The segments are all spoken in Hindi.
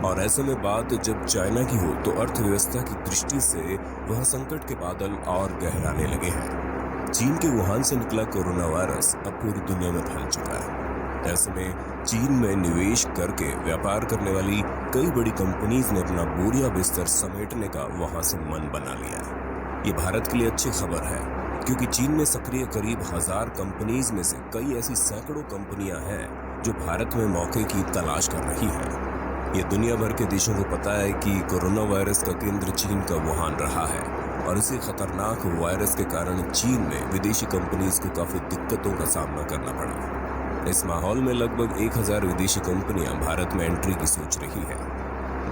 और ऐसे में बात जब चाइना की हो तो अर्थव्यवस्था की दृष्टि से वह संकट के बादल और गहराने लगे हैं। चीन के वुहान से निकला कोरोना वायरस अब पूरी दुनिया में फैल चुका है। ऐसे में चीन में निवेश करके व्यापार करने वाली कई बड़ी कंपनीज ने अपना बोरिया बिस्तर समेटने का वहां से मन बना लिया है। ये भारत के लिए अच्छी खबर है, क्योंकि चीन में सक्रिय करीब 1000 कंपनीज में से कई ऐसी सैकड़ों कंपनियां हैं जो भारत में मौके की तलाश कर रही हैं। ये दुनिया भर के देशों को पता है कि कोरोना वायरस का केंद्र चीन का वुहान रहा है और इसी खतरनाक वायरस के कारण चीन में विदेशी कंपनीज को काफी दिक्कतों का सामना करना पड़ा। इस माहौल में लगभग 1000 विदेशी कंपनियां भारत में एंट्री की सोच रही है।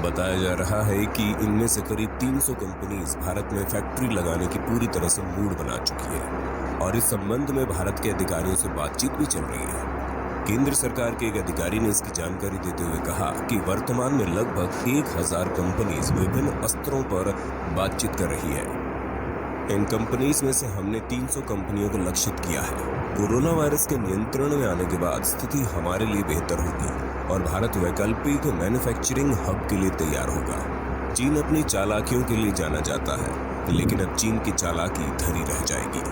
बताया जा रहा है कि इनमें से करीब 300 कंपनीज भारत में फैक्ट्री लगाने की पूरी तरह से मूड बना चुकी है और इस संबंध में भारत के अधिकारियों से बातचीत भी चल रही है। केंद्र सरकार के एक अधिकारी ने इसकी जानकारी देते हुए कहा कि वर्तमान में लगभग 1000 कंपनीज विभिन्न स्तरों पर बातचीत कर रही है। इन कंपनीज में से हमने 300 कंपनियों को लक्षित किया है। कोरोना वायरस के नियंत्रण में आने के बाद स्थिति हमारे लिए बेहतर होगी और भारत वैकल्पिक मैन्युफैक्चरिंग हब के लिए तैयार होगा। चीन अपनी चालाकियों के लिए जाना जाता है, लेकिन अब चीन की चालाकी धरी रह जाएगी,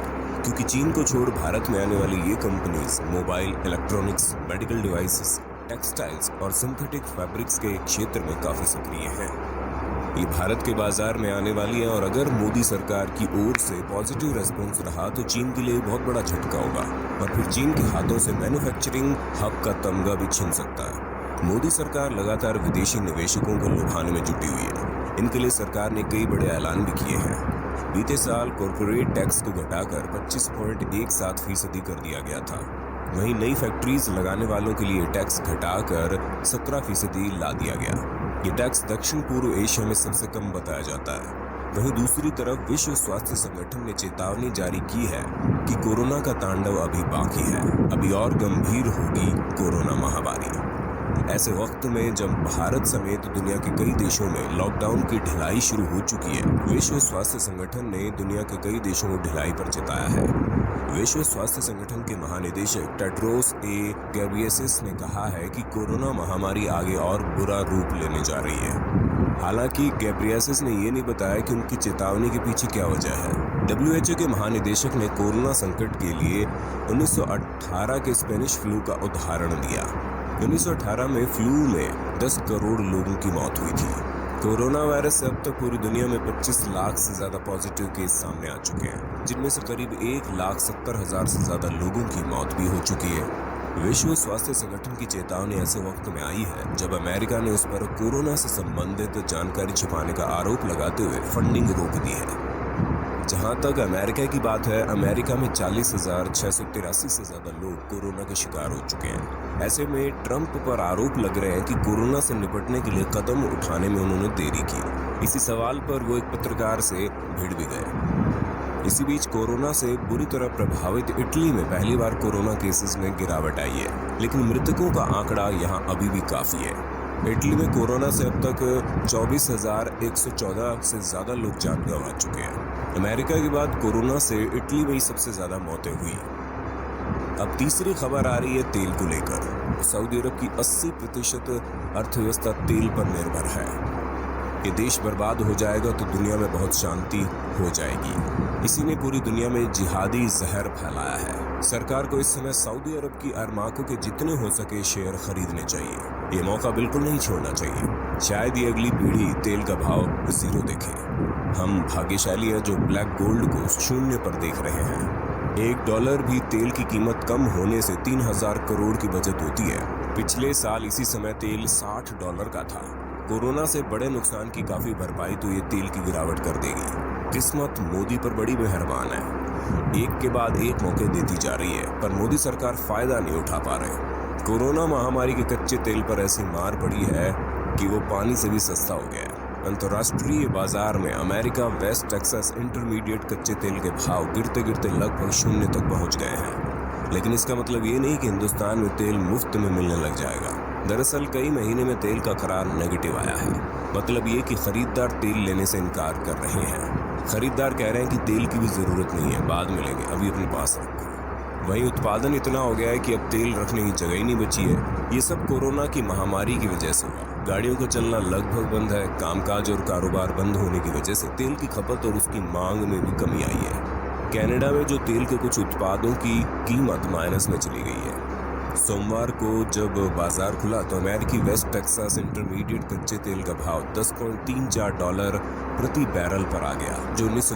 क्योंकि चीन को छोड़ भारत में आने वाली ये companies mobile, electronics, medical devices, textiles और सिंथेटिक फैब्रिक्स के क्षेत्र में काफी सक्रिय हैं। ये भारत के बाजार में आने वाली है और अगर मोदी सरकार की ओर से पॉजिटिव रेस्पॉन्स रहा तो चीन के लिए बहुत बड़ा झटका होगा और फिर चीन के हाथों से मैन्युफैक्चरिंग हब का तमगा भी छिन सकता है। मोदी सरकार लगातार विदेशी निवेशकों को लुभाने में जुटी हुई है। इनके लिए सरकार ने कई बड़े ऐलान भी किए हैं। बीते साल कॉर्पोरेट टैक्स को घटाकर 25.17% कर दिया गया था। वहीं नई फैक्ट्रीज लगाने वालों के लिए टैक्स घटाकर 17% ला दिया गया। ये टैक्स दक्षिण पूर्व एशिया में सबसे कम बताया जाता है। वहीं दूसरी तरफ विश्व स्वास्थ्य संगठन ने चेतावनी जारी की है कि कोरोना का तांडव अभी बाकी है, अभी और गंभीर होगी कोरोना महामारी। ऐसे वक्त में जब भारत समेत दुनिया के कई देशों में लॉकडाउन की ढिलाई शुरू हो चुकी है, विश्व स्वास्थ्य संगठन ने दुनिया के कई देशों को ढिलाई पर चेताया है। विश्व स्वास्थ्य संगठन के महानिदेशक टेड्रोस घेब्रेयेसस ने कहा है कि कोरोना महामारी आगे और बुरा रूप लेने जा रही है। हालांकि घेब्रेयेसस ने ये नहीं बताया कि उनकी चेतावनी के पीछे क्या वजह है। WHO के महानिदेशक ने कोरोना संकट के लिए 1918 के स्पेनिश फ्लू का उदाहरण दिया। 1918 में फ्लू में 10 करोड़ लोगों की मौत हुई थी। कोरोना वायरस से अब तक पूरी दुनिया में 25 लाख से ज्यादा पॉजिटिव केस सामने आ चुके हैं, जिनमें से करीब 1,70,000 से ज्यादा लोगों की मौत भी हो चुकी है। विश्व स्वास्थ्य संगठन की चेतावनी ऐसे वक्त में आई है जब अमेरिका ने उस पर कोरोना से संबंधित जानकारी छिपाने का आरोप लगाते हुए फंडिंग रोक दी है। जहां तक अमेरिका की बात है, अमेरिका में 40,683 से ज्यादा लोग कोरोना के शिकार हो चुके हैं। ऐसे में ट्रंप पर आरोप लग रहे हैं कि कोरोना से निपटने के लिए कदम उठाने में उन्होंने देरी की। इसी सवाल पर वो एक पत्रकार से भिड़ भी गए। इसी बीच कोरोना से बुरी तरह प्रभावित इटली में पहली बार कोरोना केसेस में गिरावट आई है, लेकिन मृतकों का आंकड़ा यहाँ अभी भी काफी है। इटली में कोरोना से अब तक 24,114 से ज्यादा लोग जान गंवा चुके हैं। अमेरिका के बाद कोरोना से इटली में ही सबसे ज्यादा मौतें हुई। अब तीसरी खबर आ रही है तेल को लेकर। सऊदी अरब की 80% अर्थव्यवस्था तेल पर निर्भर है। ये देश बर्बाद हो जाएगा तो दुनिया में बहुत शांति हो जाएगी। इसी ने पूरी दुनिया में जिहादी जहर फैलाया है। सरकार को इस समय सऊदी अरब की अरमाको के जितने हो सके शेयर खरीदने चाहिए। ये मौका बिल्कुल नहीं छोड़ना चाहिए। शायद ये अगली पीढ़ी तेल का भाव जीरो देखे। हम भाग्यशाली हैं जो ब्लैक गोल्ड को शून्य पर देख रहे हैं। $1 भी तेल की कीमत कम होने से 3000 करोड़ की बचत होती है। पिछले साल इसी समय तेल $60 का था। कोरोना से बड़े नुकसान की काफी भरपाई तो ये तेल की गिरावट कर देगी। किस्मत मोदी पर बड़ी मेहरबान है, एक के बाद एक मौके देती जा रही है, पर मोदी सरकार फायदा नहीं उठा पा रहे। कोरोना महामारी के कच्चे तेल पर ऐसी मार पड़ी है कि वो पानी से भी सस्ता हो गया है। अंतर्राष्ट्रीय बाजार में अमेरिका वेस्ट टेक्सास इंटरमीडिएट कच्चे तेल के भाव गिरते गिरते लगभग शून्य तक पहुंच गए हैं। लेकिन इसका मतलब ये नहीं कि हिंदुस्तान में तेल मुफ्त में मिलने लग जाएगा। दरअसल कई महीने में तेल का करार नेगेटिव आया है। मतलब ये कि खरीदार तेल लेने से इनकार कर रहे हैं। खरीदार कह रहे हैं कि तेल की भी जरूरत नहीं है, बाद में लेंगे, अभी अपने पास रखो। वहीं उत्पादन इतना हो गया है कि अब तेल रखने की जगह ही नहीं बची है। ये सब कोरोना की महामारी की वजह से हुआ। गाड़ियों का चलना लगभग बंद है। कामकाज और कारोबार बंद होने की वजह से तेल की खपत और उसकी मांग में भी कमी आई है। कनाडा में जो तेल के कुछ उत्पादों की कीमत माइनस में चली गई है। सोमवार को जब बाजार खुला तो अमेरिकी वेस्ट टेक्सास इंटरमीडिएट कच्चे तेल का भाव $10.34 प्रति बैरल पर आ गया, जो